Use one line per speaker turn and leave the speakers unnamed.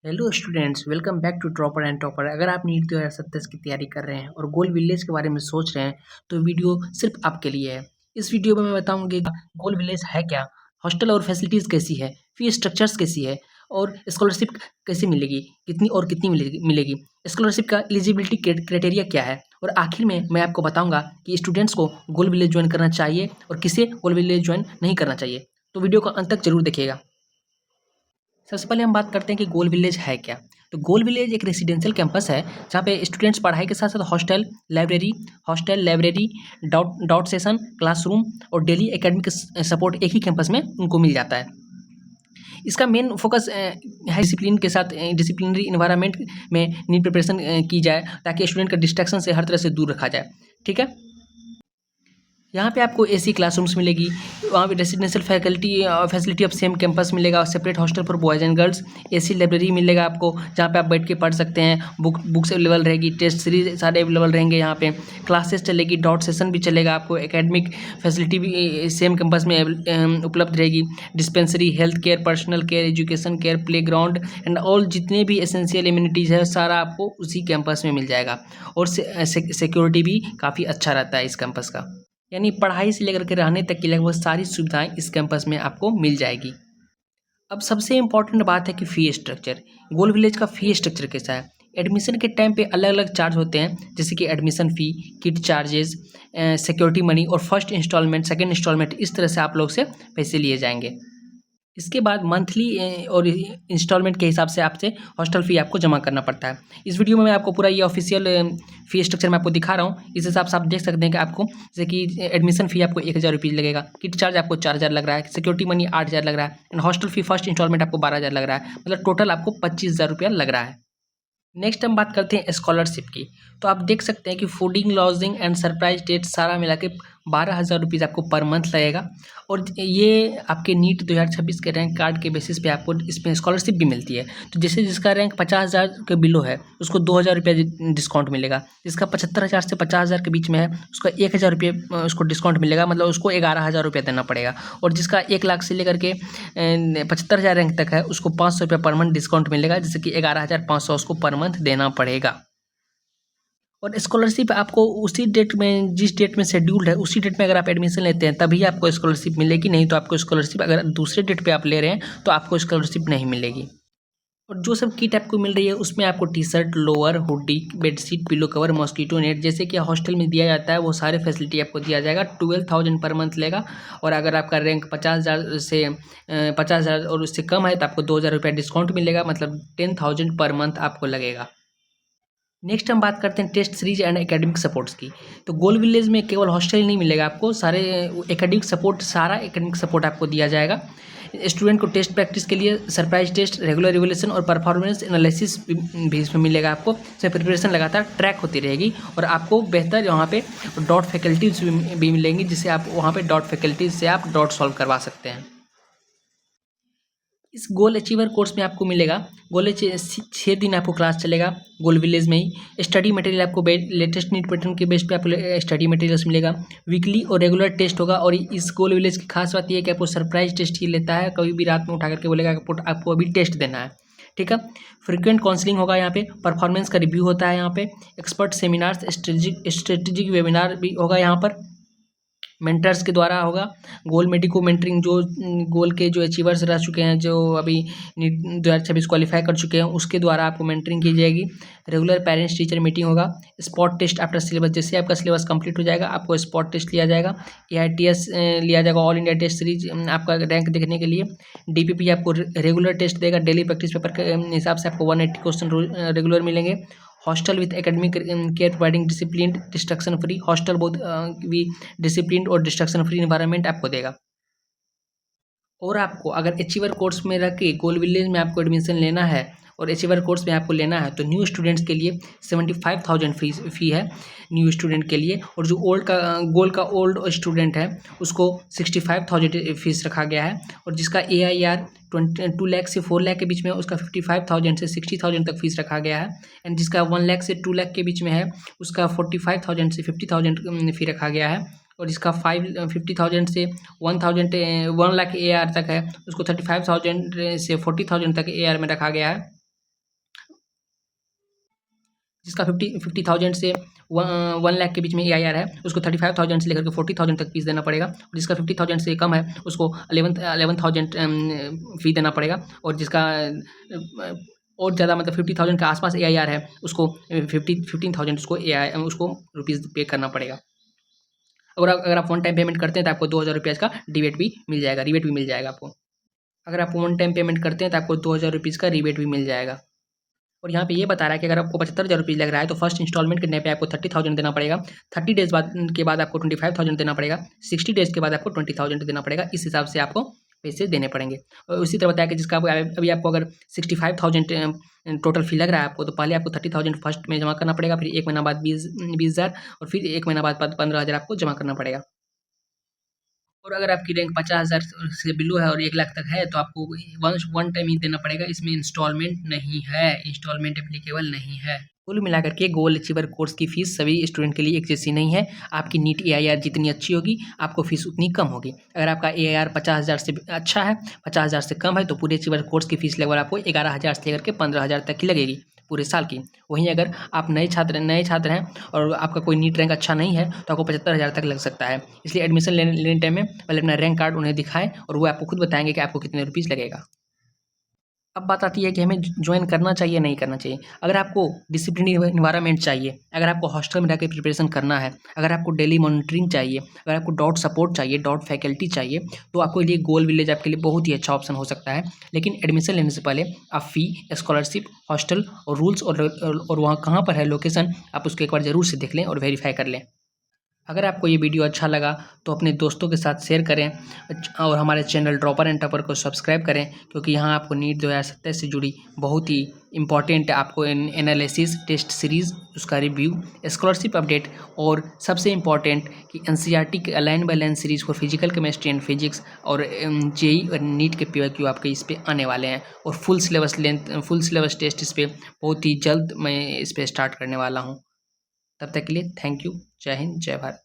Hello students, welcome back to dropper and topper. अगर आप NEET 2027 की तैयारी कर रहे हैं और गोल विलेज के बारे में सोच रहे हैं तो वीडियो सिर्फ आपके लिए है। इस वीडियो में मैं बताऊंगी गोल विलेज है क्या, हॉस्टल और फैसिलिटीज़ कैसी है, फी स्ट्रक्चर्स कैसी है और स्कॉलरशिप कैसे मिलेगी, कितनी और कितनी मिलेगी, स्कॉलरशिप का एलिजिबिलिटी क्राइटेरिया क्या है और आखिर में मैं आपको बताऊंगा कि स्टूडेंट्स को गोल विलेज ज्वाइन करना चाहिए और किसे गोल विलेज ज्वाइन नहीं करना चाहिए। तो वीडियो को अंत तक जरूर देखिएगा। सबसे पहले हम बात करते हैं कि गोल विलेज है क्या। तो गोल विलेज एक रेसिडेंशियल कैंपस है जहाँ पे स्टूडेंट्स पढ़ाई के साथ साथ hostel library doubt session classroom और डेली एकेडमिक सपोर्ट एक ही कैंपस में उनको मिल जाता है। इसका मेन फोकस है डिसिप्लिन के साथ डिसिप्लिनरी इन्वायरमेंट में नीट प्रिपरेशन की जाए ताकि स्टूडेंट का डिस्ट्रैक्शन से हर तरह से दूर रखा जाए। ठीक है, यहाँ पे आपको एसी क्लासरूम्स मिलेगी, वहाँ पे residential facility of same campus मिलेगा और separate hostel for boys and girls, AC library मिलेगा आपको जहाँ पे आप बैठ के पढ़ सकते हैं, बुक्स अवेलेबल रहेगी, टेस्ट सीरीज सारे अवेलेबल रहेंगे, यहाँ पे क्लासेस चलेगी, डॉट सेशन भी चलेगा, आपको एकेडमिक फैसिलिटी भी सेम कैंपस में उपलब्ध रहेगी, dispensary, health care, personal care, education care, play ground and all जितने भी एसेंशियल इम्यूनिटीज़ है सारा आपको उसी कैंपस में मिल जाएगा। और सिक्योरिटी भी काफ़ी अच्छा रहता है इस कैंपस का, यानी पढ़ाई से लेकर के रहने तक की लगभग सारी सुविधाएं इस कैंपस में आपको मिल जाएगी। अब सबसे इम्पॉर्टेंट बात है कि फ़ी स्ट्रक्चर। गोल विलेज का फ़ी स्ट्रक्चर कैसा है। एडमिशन के टाइम पे अलग अलग चार्ज होते हैं, जैसे कि एडमिशन फ़ी, किट चार्जेस, सिक्योरिटी मनी और फर्स्ट इंस्टॉलमेंट, सेकेंड इंस्टॉलमेंट, इस तरह से आप लोग से पैसे लिए जाएंगे। इसके बाद मंथली और इंस्टॉलमेंट के हिसाब से आपसे हॉस्टल फ़ी आपको जमा करना पड़ता है। इस वीडियो में मैं आपको पूरा ये ऑफिशियल फ़ी स्ट्रक्चर मैं आपको दिखा रहा हूँ। इस हिसाब से आप देख सकते हैं कि आपको जैसे कि एडमिशन फ़ी आपको 1000 रुपये लगेगा, किट चार्ज आपको 4000 लग रहा है, सिक्योरिटी मनी 8000 लग रहा है and hostel fee first instalment आपको 12000 लग रहा है, मतलब टोटल आपको 25000 रुपया लग रहा है। नेक्स्ट हम बात करते हैं स्कॉलरशिप की। तो आप देख सकते हैं कि fooding, lodging and surprise date सारा मिला के 12000 रुपीज़ आपको पर मंथ लगेगा और ये आपके नीट 2026 के रैंक कार्ड के बेसिस पे आपको इसमें स्कॉलरशिप भी मिलती है। तो जैसे जिसका रैंक 50,000 के बिलो है उसको 2000 रुपये डिस्काउंट मिलेगा, जिसका 75,000 से 50,000 के बीच में है उसका 1000 रुपये उसको डिस्काउंट मिलेगा, मतलब उसको 11,000 रुपये देना पड़ेगा। और जिसका 1 लाख से लेकर के 75,000 रैंक तक है उसको 500 रुपये पर मंथ डिस्काउंट मिलेगा, जैसे कि 11,500 उसको पर मंथ देना पड़ेगा। और स्कॉलरशिप आपको उसी डेट में, जिस डेट में शेड्यूल्ड है उसी डेट में अगर आप एडमिशन लेते हैं तभी आपको स्कॉलरशिप मिलेगी, नहीं तो आपको स्कॉलरशिप अगर दूसरे डेट पे आप ले रहे हैं तो आपको स्कॉलरशिप नहीं मिलेगी। और जो सब किट आपको मिल रही है उसमें आपको T shirt, lower, hoodie, bedsheet, pillow cover, mosquito net जैसे कि हॉस्टल में दिया जाता है वो सारे फैसिलिटी आपको दिया जाएगा। 12,000 पर मंथ लेगा और अगर आपका रैंक 50,000 से 50,000 और उससे कम है तो आपको 2,000 रुपया डिस्काउंट मिलेगा, मतलब 10,000 पर मंथ आपको लगेगा। नेक्स्ट हम बात करते हैं test series and academic supports की। तो गोल विलेज में केवल हॉस्टल ही नहीं मिलेगा आपको, सारे एकेडमिक सपोर्ट आपको दिया जाएगा। स्टूडेंट को टेस्ट प्रैक्टिस के लिए सरप्राइज टेस्ट, रेगुलर रिवोल्यूशन और परफॉर्मेंस एनालिसिस भी इसमें मिलेगा आपको। इसमें प्रिपरेशन लगातार ट्रैक होती रहेगी और आपको बेहतर यहाँ पे डॉट फैकल्टीज भी मिलेंगी, जिससे आप वहाँ पे डॉट फैकल्टीज से आप डॉट सॉल्व करवा सकते हैं। इस गोल अचीवर कोर्स में आपको मिलेगा, 6 दिन आपको क्लास चलेगा गोल विलेज में ही। स्टडी मटेरियल आपको लेटेस्ट नीट पैटर्न के बेस पे आपको स्टडी मटेरियल्स मिलेगा। वीकली और रेगुलर टेस्ट होगा और इस गोल विलेज की खास बात यह है कि आपको सरप्राइज टेस्ट ही लेता है, कभी भी रात में उठा करके बोलेगा आपको अभी टेस्ट देना है। ठीक है, फ्रिक्वेंट काउंसलिंग होगा यहाँ पे, परफॉर्मेंस का रिव्यू होता है यहाँ पे, एक्सपर्ट सेमिनार्स, स्ट्रेटेजिक वेबिनार भी होगा यहाँ पर, मेंटर्स के द्वारा होगा। गोल मेडिको मेंटरिंग, जो गोल के जो अचीवर्स रह चुके हैं, जो अभी नीट 2026 क्वालिफाई कर चुके हैं, उसके द्वारा आपको मेंटरिंग की जाएगी। रेगुलर पेरेंट्स टीचर मीटिंग होगा। स्पॉट टेस्ट आफ्टर सिलेबस, जैसे आपका सिलेबस कंप्लीट हो जाएगा आपको स्पॉट टेस्ट लिया जाएगा। AITS लिया जाएगा, ऑल इंडिया टेस्ट सीरीज, आपका रैंक देखने के लिए। DPP आपको रेगुलर टेस्ट देगा, डेली प्रैक्टिस पेपर के हिसाब से आपको 180 क्वेश्चन रेगुलर मिलेंगे। Hostel with academic care providing discipline, destruction free hostel, बहुत भी डिसिप्लिन और डिस्ट्रक्शन फ्री इन्वायरमेंट आपको देगा। और आपको अगर अचीवर कोर्स में रह के गोल विलेज में आपको एडमिशन लेना है और अचीवर कोर्स में आपको लेना है तो न्यू स्टूडेंट्स के लिए 75,000 फी है न्यू स्टूडेंट के लिए। और जो गोल का ओल्ड स्टूडेंट है उसको 65,000 फीस रखा गया है। और जिसका AIR 2 लाख से 4 लाख के बीच में है उसका 55,000 से 60,000 तक फीस रखा गया है। एंड जिसका 1 लाख से 2 लाख के बीच में है उसका 45,000 से 50,000 फी रखा गया है। और जिसका 50,000 से 1 लाख AR तक है उसको 35,000 से 40,000 तक AR में रखा गया है। जिसका 50,000 से 1 लाख के बीच में AIR है उसको 35,000 से लेकर के 40,000 तक फीस देना पड़ेगा, और जिसका 50,000 से कम है उसको 11,000 फी देना पड़ेगा, और जिसका और ज़्यादा मतलब 50,000 के आसपास AIR है उसको 15,000 उसको रुपीज़ पे करना पड़ेगा। अगर आप वन टाइम पेमेंट करते हैं तो आपको 2,000 रुपये का रिबेट भी मिल जाएगा आपको। अगर आप वन टाइम पेमेंट करते हैं तो आपको 2,000 रुपीज़ का रिबेट भी मिल जाएगा। और यहाँ पे ये बता रहा है कि अगर आपको 75,000 रुपये लग रहा है तो फर्स्ट इंस्टॉलमेंट करने पे आपको 30,000 देना पड़ेगा, 30 डेज के बाद आपको 25,000 देना पड़ेगा, 60 डेज के बाद आपको 20,000 देना पड़ेगा। इस हिसाब से आपको पैसे देने पड़ेंगे। और उसी तरह बताया कि जिसका अभी आपको अगर 65,000 टोटल फी लग रहा है आपको, तो पहले आपको 30,000 फर्स्ट में जमा करना पड़ेगा, फिर 1 महीना बाद 20,000 और फिर 1 महीना बाद 15,000 आपको जमा करना पड़ेगा। और अगर आपकी रैंक 50,000 से बिलो है और 1 लाख तक है तो आपको वन टाइम ही देना पड़ेगा, इसमें इंस्टॉलमेंट नहीं है, इंस्टॉलमेंट एप्लीकेबल नहीं है। कुल मिलाकर के गोल्ड अचीवर कोर्स की फीस सभी स्टूडेंट के लिए एक जैसी नहीं है। आपकी नीट AIR जितनी अच्छी होगी आपको फीस उतनी कम होगी। अगर आपका AIR 50,000 से अच्छा है, 50,000 से कम है तो पूरे अचीवर कोर्स की फीस लगभग आपको 11,000 से लेकर के 15,000 तक की लगेगी पूरे साल की। वहीं अगर आप नए छात्र हैं और आपका कोई नीट रैंक अच्छा नहीं है तो आपको 75,000 तक लग सकता है। इसलिए एडमिशन लेने टाइम में पहले अपना रैंक कार्ड उन्हें दिखाएं और वो आपको खुद बताएंगे कि आपको कितने रुपीज़ लगेगा। अब बात आती है कि हमें ज्वाइन करना चाहिए नहीं करना चाहिए। अगर आपको डिसिप्लिन इन्वायरमेंट चाहिए, अगर आपको हॉस्टल में रहकर प्रिपरेशन करना है, अगर आपको डेली मॉनिटरिंग चाहिए, अगर आपको डॉट सपोर्ट चाहिए, डॉट फैकल्टी चाहिए, तो आपको लिए गोल विलेज आपके लिए बहुत ही अच्छा ऑप्शन हो सकता है। लेकिन एडमिशन लेने से पहले आप फ़ी, स्कॉलरशिप, हॉस्टल और रूल्स और वहाँ कहाँ पर है लोकेशन, आप उसको एक बार ज़रूर से देख लें और वेरीफाई कर लें। अगर आपको ये वीडियो अच्छा लगा तो अपने दोस्तों के साथ शेयर करें और हमारे चैनल ड्रॉपर एंड टॉपर को सब्सक्राइब करें, क्योंकि यहाँ आपको नीट 2027 से जुड़ी बहुत ही इंपॉर्टेंट आपको एनालिसिस, टेस्ट सीरीज़, उसका रिव्यू, स्कॉलरशिप अपडेट और सबसे इम्पॉर्टेंट कि NCERT के align by line series for physical chemistry and physics और JEE और नीट के PYQ आपके इस पर आने वाले हैं। और फुल सिलेबस टेस्ट इस पर बहुत ही जल्द मैं इस पर स्टार्ट करने वाला हूँ। तब तक के लिए थैंक यू। जय हिंद, जय भारत।